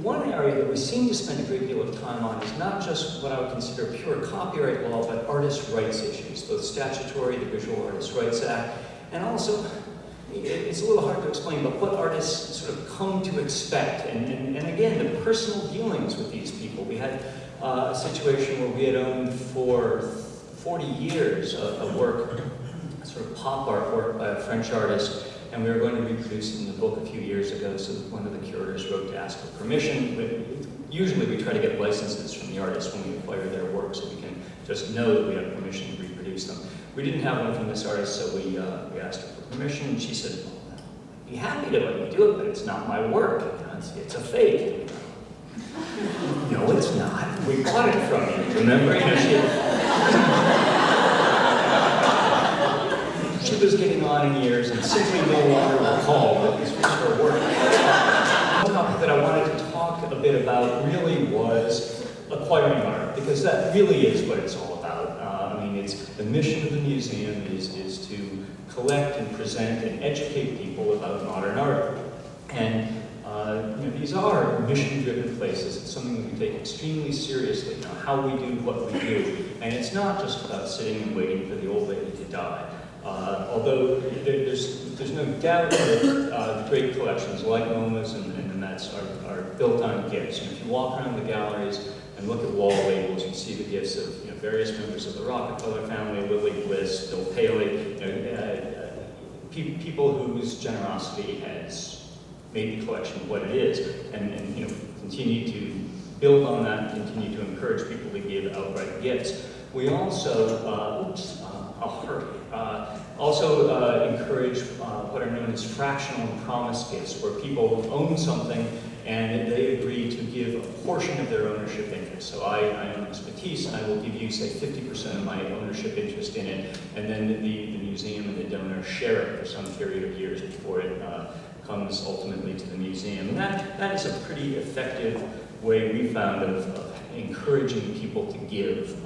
One area that we seem to spend a great deal of time on is not just what I would consider pure copyright law, but artist rights issues, both statutory, the Visual Artists' Rights Act, and also, it's a little hard to explain, but what artists sort of come to expect, and again, the personal dealings with these people. We had a situation where we had owned for 40 years a work, sort of pop artwork by a French artist, and we were going to reproduce it in the book a few years ago, so one of the curators wrote to ask for permission. Usually we try to get licenses from the artists when we acquire their work, so we can just know that we have permission to reproduce them. We didn't have one from this artist, so we asked her for permission, and she said, well, I'd be happy to let you do it, but it's not my work. It's a fake. No, it's not. We bought it from you, remember? She was getting on in years and simply no longer recall that this was her work. One topic that I wanted to talk a bit about really was acquiring art, because that really is what it's all about. It's the mission of the museum is to collect and present and educate people about modern art. And these are mission-driven places. It's something that we take extremely seriously, how we do what we do. And it's not just about sitting and waiting for the old lady to die. Although there's no doubt that great collections like MoMA's and the Met's are built on gifts. And if you walk around the galleries and look at wall labels, you see the gifts of various members of the Rockefeller family, Lily Bliss, Bill Paley, people whose generosity has made the collection what it is, and continue to build on that, continue to encourage people to give outright gifts. We also, encourage what are known as fractional and promise gifts, where people own something and they agree to give a portion of their ownership interest. So I own this Matisse, and I will give you, say, 50% of my ownership interest in it, and then the museum and the donor share it for some period of years before it comes ultimately to the museum. And that is a pretty effective way we found of encouraging people to give